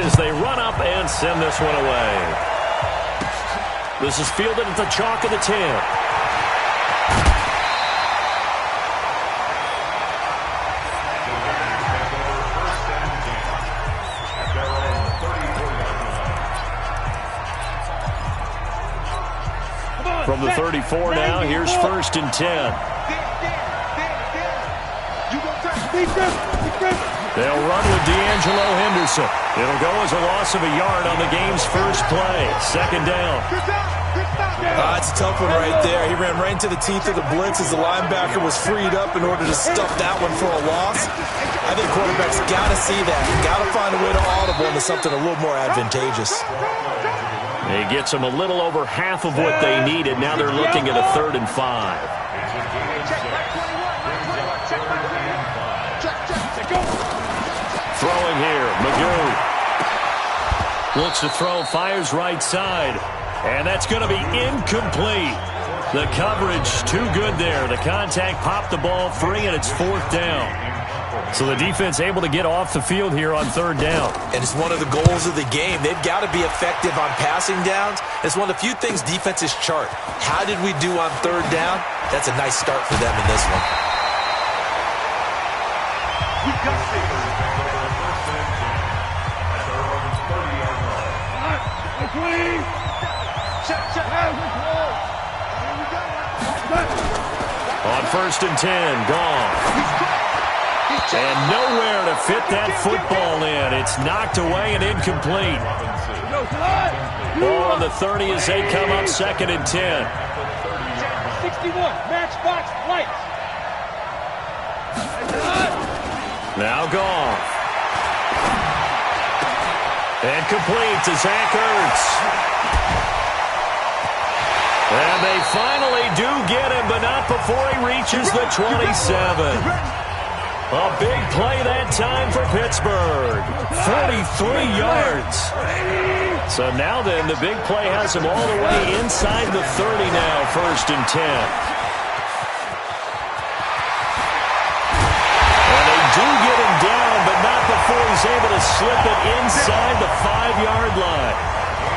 as they run up and send this one away. This is fielded at the chalk of the 10. From the 34 now, here's 1st and 10. They'll run with D'Angelo Henderson. It'll go as a loss of a yard on the game's first play. 2nd down. It's a tough one right there. He ran right into the teeth of the blitz as the linebacker was freed up in order to stuff that one for a loss. I think quarterbacks got to see that. Got to find a way to audible into something a little more advantageous. It gets them a little over half of what they needed. Now they're looking at a 3rd and 5. Throwing here, Magoo. Looks to throw, fires right side. And that's going to be incomplete. The coverage too good there. The contact popped the ball free, and it's 4th down. So the defense able to get off the field here on 3rd down. And it's one of the goals of the game. They've got to be effective on passing downs. It's one of the few things defenses chart. How did we do on 3rd down? That's a nice start for them in this one. On 1st and 10, gone. And nowhere to fit that football in. It's knocked away and incomplete. Ball on the 30 as they come up 2nd and 10. 61, matchbox lights. Now gone. And complete to Zach Ertz. And they finally do get him, but not before he reaches the 27. A big play that time for Pittsburgh. 43 yards. So now then, the big play has him all the way inside the 30 now, 1st and 10. And they do get him down, but not before he's able to slip it inside the 5-yard line.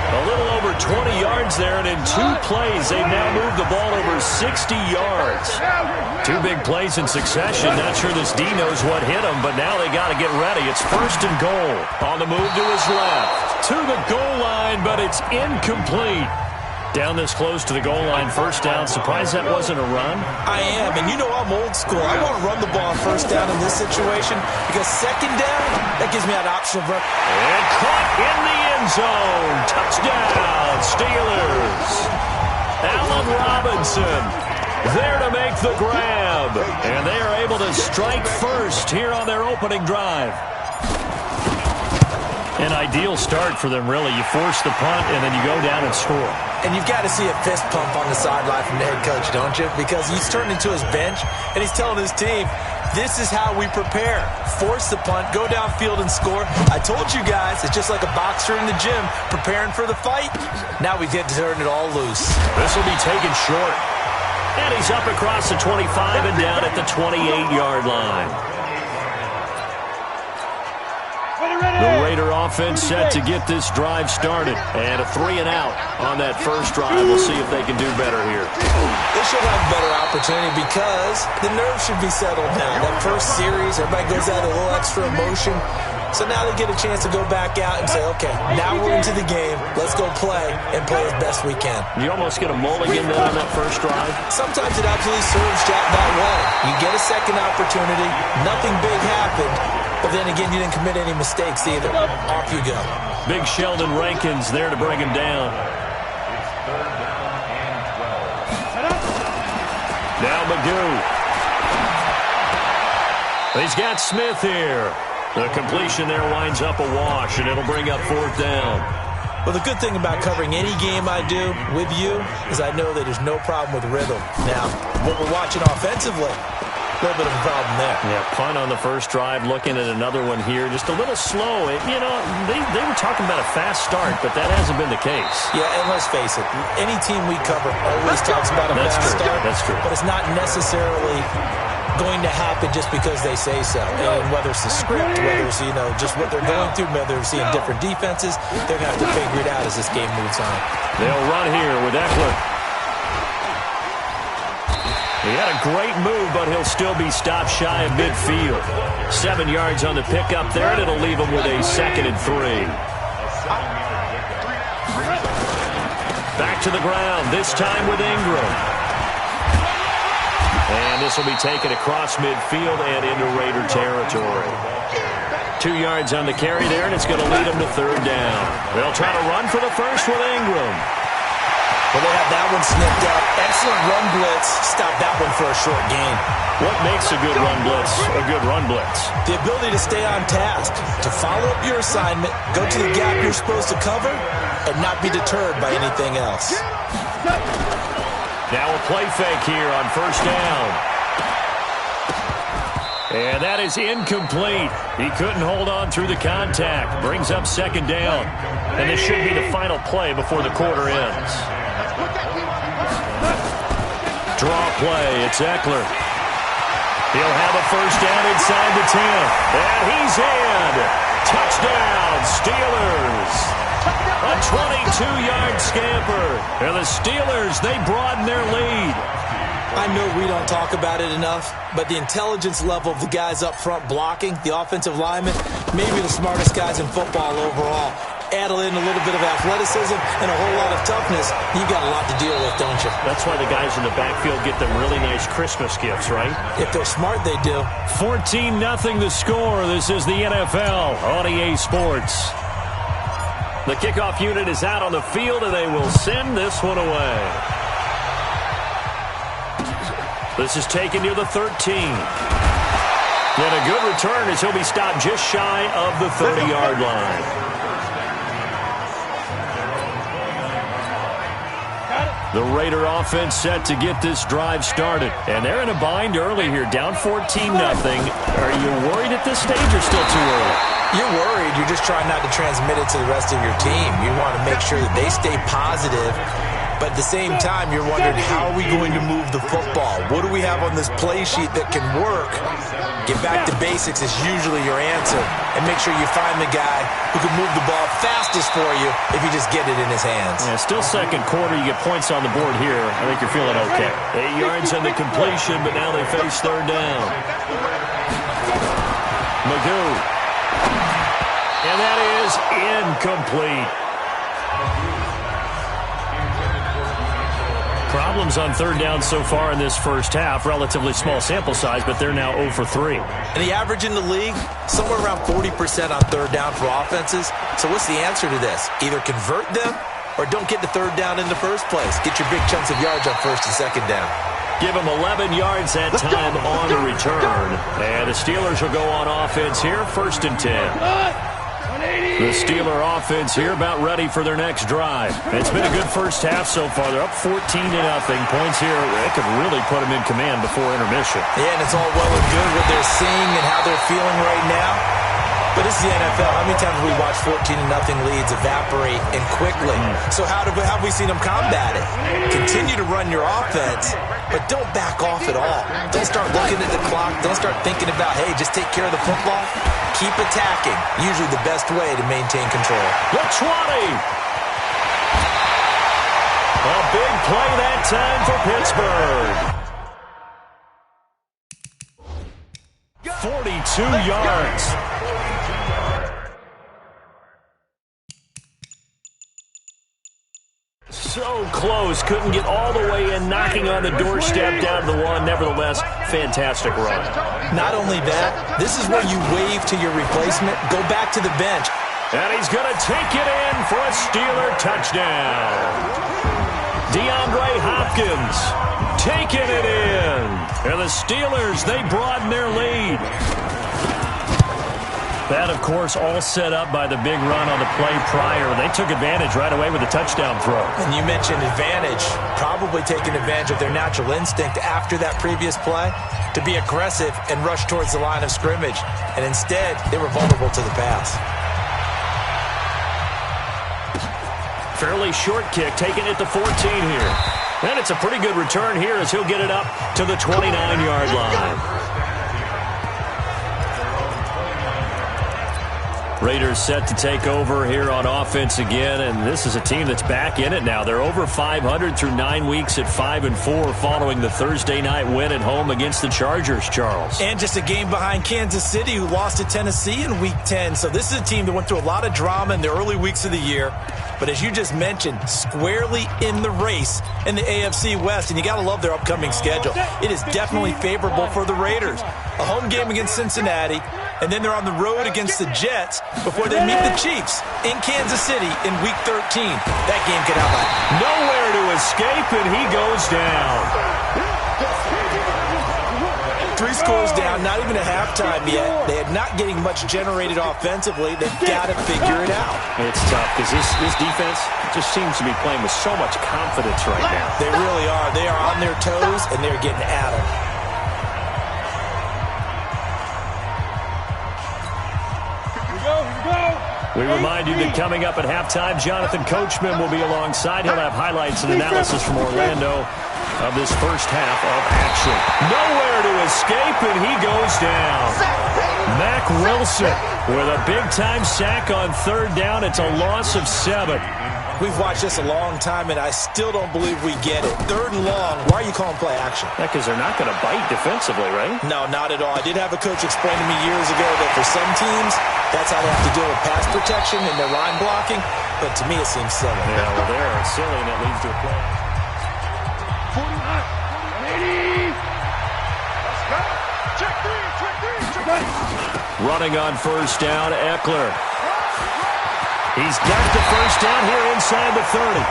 A little over 20 yards there, and in 2 plays, they've now moved the ball over 60 yards. 2 big plays in succession. Not sure this D knows what hit him, but now they got to get ready. It's 1st and goal. On the move to his left. To the goal line, but it's incomplete. Down this close to the goal line, 1st down. Surprised that wasn't a run? I am, and you know I'm old school. I want to run the ball on 1st down in this situation because 2nd down, that gives me that option of run. And caught in the end zone. Touchdown, Steelers. Allen Robinson there to make the grab. And they are able to strike first here on their opening drive. An ideal start for them, really. You force the punt, and then you go down and score. And you've got to see a fist pump on the sideline from the head coach, don't you? Because he's turned into his bench, and he's telling his team, this is how we prepare. Force the punt, go downfield and score. I told you guys, it's just like a boxer in the gym preparing for the fight. Now we get to turn it all loose. This will be taken short. And he's up across the 25 and down at the 28-yard line. The Raider offense set to get this drive started. And a 3 and out on that first drive. We'll see if they can do better here. They should have a better opportunity because the nerves should be settled now. That first series, everybody goes out a little extra emotion. So now they get a chance to go back out and say, okay, now we're into the game. Let's go play and play as best we can. You almost get a mulligan there on that first drive. Sometimes it absolutely serves Jack that way. You get a second opportunity. Nothing big happened. But then again, you didn't commit any mistakes either. Off you go. Big Sheldon Rankins there to bring him down. Now Magoo. He's got Smith here. The completion there winds up a wash, and it'll bring up 4th down. Well, the good thing about covering any game I do with you is I know that there's no problem with rhythm. Now, what we're watching offensively, little bit of a problem there. Yeah, punt on the first drive, looking at another one here. Just a little slow. You know, they were talking about a fast start, but that hasn't been the case. Yeah, and let's face it, any team we cover always talks about a fast start. That's true. But it's not necessarily going to happen just because they say so. And whether it's the script, whether it's, you know, just what they're going through, whether they're seeing different defenses, they're going to have to figure it out as this game moves on. They'll run here with Eckler. He had a great move, but he'll still be stopped shy of midfield. 7 yards on the pickup there, and it'll leave him with a 2nd and 3. Back to the ground, this time with Ingram. And this will be taken across midfield and into Raider territory. 2 yards on the carry there, and it's going to lead him to 3rd down. They'll try to run for the first with Ingram. Well, they have that one snipped out. Excellent run blitz. Stop that one for a short gain. What makes a good run blitz a good run blitz? The ability to stay on task, to follow up your assignment, go to the gap you're supposed to cover, and not be deterred by anything else. Now a play fake here on 1st down. And that is incomplete. He couldn't hold on through the contact. Brings up 2nd down. And this should be the final play before the quarter ends. Draw play. It's Eckler. He'll have a 1st down inside the 10. And he's in. Touchdown, Steelers. A 22-yard scamper. And the Steelers, they broaden their lead. I know we don't talk about it enough, but the intelligence level of the guys up front blocking, the offensive linemen, maybe the smartest guys in football overall. Add in a little bit of athleticism and a whole lot of toughness, you got a lot to deal with, don't you? That's why the guys in the backfield get them really nice Christmas gifts, right? If they're smart, they do. 14-0 the score. This is the NFL on EA Sports. The kickoff unit is out on the field, and they will send this one away. This is taken near the 13. And a good return as he'll be stopped just shy of the 30-yard line. The Raider offense set to get this drive started. And they're in a bind early here, down 14-0. Are you worried at this stage or still too early? You're worried. You're just trying not to transmit it to the rest of your team. You want to make sure that they stay positive. But at the same time, you're wondering, how are we going to move the football? What do we have on this play sheet that can work? Get back to basics is usually your answer. And make sure you find the guy who can move the ball fastest for you if you just get it in his hands. Yeah, still 2nd quarter. You get points on the board here. I think you're feeling okay. 8 yards on the completion, but now they face 3rd down. Magoo. And that is incomplete. Problems on 3rd down so far in this first half. Relatively small sample size, but they're now 0 for 3. And the average in the league, somewhere around 40% on 3rd down for offenses. So what's the answer to this? Either convert them or don't get to 3rd down in the first place. Get your big chunks of yards on 1st and 2nd down. Give them 11 yards that time on the return. And the Steelers will go on offense here, 1st and 10. The Steeler offense here about ready for their next drive. It's been a good first half so far. They're up 14-0. Points here, they could really put them in command before intermission. Yeah, and it's all well and good what they're seeing and how they're feeling right now. But it's the NFL. How many times have we watched 14-0 leads evaporate and quickly? So how have we seen them combat it? Continue to run your offense, but don't back off at all. Don't start looking at the clock. Don't start thinking about, hey, just take care of the football. Keep attacking. Usually the best way to maintain control. The 20. A big play that time for Pittsburgh. 42 yards. So close, couldn't get all the way in, knocking on the doorstep down to the 1. Nevertheless, fantastic run. Not only that, this is where you wave to your replacement, go back to the bench. And he's going to take it in for a Steeler touchdown. DeAndre Hopkins taking it in. And the Steelers, they broaden their lead. That, of course, all set up by the big run on the play prior. They took advantage right away with a touchdown throw. And you mentioned advantage, probably taking advantage of their natural instinct after that previous play to be aggressive and rush towards the line of scrimmage. And instead, they were vulnerable to the pass. Fairly short kick, taking it to 14 here. And it's a pretty good return here as he'll get it up to the 29-yard line. Raiders set to take over here on offense again, and this is a team that's back in it now. They're over 500 through 9 weeks at 5-4 following the Thursday night win at home against the Chargers, Charles. And just a game behind Kansas City, who lost to Tennessee in Week 10. So this is a team that went through a lot of drama in the early weeks of the year. But as you just mentioned, squarely in the race in the AFC West, and you got to love their upcoming schedule. It is definitely favorable for the Raiders. A home game against Cincinnati, and then they're on the road against the Jets before they meet the Chiefs in Kansas City in Week 13. That game could have nowhere to escape, and he goes down. 3 scores down, not even at halftime yet. They are not getting much generated offensively. They've got to figure it out. It's tough because this defense just seems to be playing with so much confidence right now. They really are. They are on their toes, and they're getting at them. We remind you that coming up at halftime, Jonathan Coachman will be alongside. He'll have highlights and analysis from Orlando of this first half of action. Nowhere to escape, and he goes down. Mack Wilson with a big-time sack on 3rd down. It's a loss of 7. We've watched this a long time, and I still don't believe we get it. 3rd and long. Why are you calling play action? Yeah, because they're not going to bite defensively, right? No, not at all. I did have a coach explain to me years ago that for some teams, that's how they have to deal with pass protection and their line blocking. But to me, it seems silly. Yeah, well, they're silly, and that leads to a play. 80. Let's go. Check 3. Running on 1st down, Eckler. He's got the 1st down here inside the 30.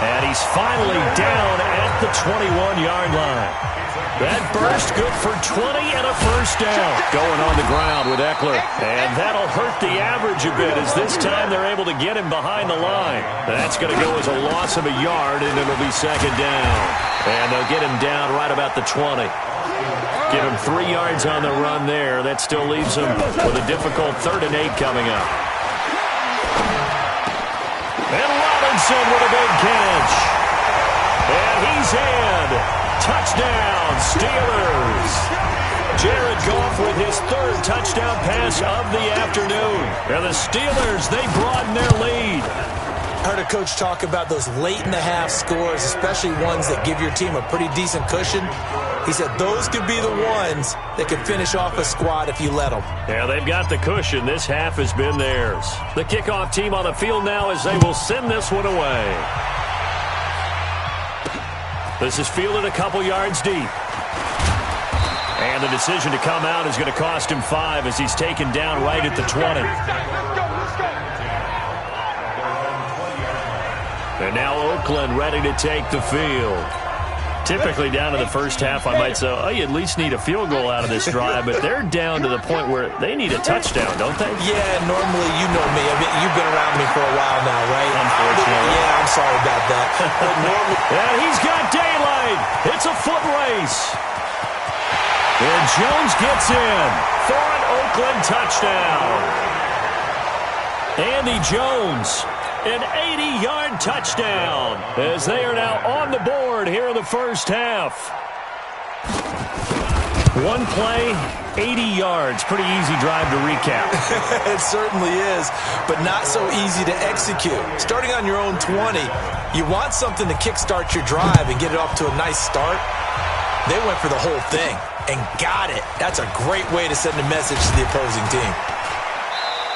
And he's finally down at the 21-yard line. That burst good for 20 and a 1st down. Going on the ground with Eckler. And that'll hurt the average a bit as this time they're able to get him behind the line. That's going to go as a loss of a yard, and it'll be 2nd down. And they'll get him down right about the 20. Give him 3 yards on the run there. That still leaves him with a difficult 3rd and 8 coming up. And Robinson with a big catch. And he's in. Touchdown, Steelers. Jared Goff with his 3rd touchdown pass of the afternoon. And the Steelers, they broaden their lead. I heard a coach talk about those late-in-the-half scores, especially ones that give your team a pretty decent cushion. He said those could be the ones that could finish off a squad if you let them. Yeah, they've got the cushion. This half has been theirs. The kickoff team on the field now as they will send this one away. This is fielded a couple yards deep. And the decision to come out is going to cost him 5 as he's taken down right at the 20. And now Oakland ready to take the field. Typically down to the first half, I might say, oh, you at least need a field goal out of this drive, but they're down to the point where they need a touchdown, don't they? Yeah, normally, you know me. I mean, you've been around me for a while now, right? Unfortunately. Yeah, I'm sorry about that. But normally, and he's got daylight. It's a foot race. And Jones gets in for an Oakland touchdown. Andy Jones. An 80-yard touchdown as they are now on the board here in the first half. One play, 80 yards. Pretty easy drive to recap. It certainly is, but not so easy to execute. Starting on your own 20, you want something to kickstart your drive and get it off to a nice start. They went for the whole thing and got it. That's a great way to send a message to the opposing team.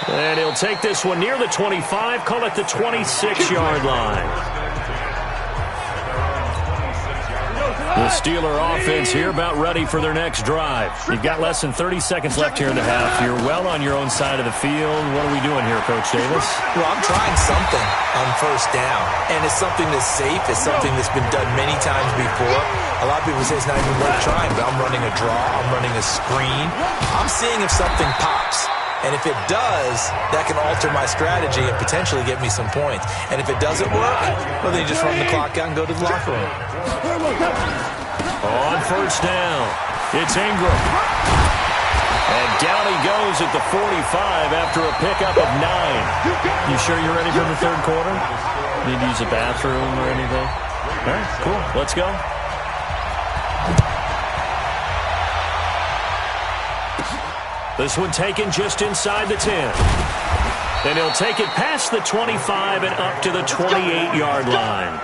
And he'll take this one near the 25, call it the 26-yard line. The Steeler offense here about ready for their next drive. You've got less than 30 seconds left here in the half. You're well on your own side of the field. What are we doing here, Coach Davis? Well, I'm trying something on 1st down, and it's something that's safe. It's something that's been done many times before. A lot of people say it's not even worth trying, but I'm running a draw. I'm running a screen. I'm seeing if something pops. And if it does, that can alter my strategy and potentially get me some points. And if it doesn't work, well, then you just run the clock out and go to the locker room. On first down, it's Ingram. And down he goes at the 45 after a pickup of 9. You sure you're ready for the third quarter? Need to use a bathroom or anything? All right, cool. Let's go. This one taken just inside the 10. And he'll take it past the 25 and up to the 28-yard line.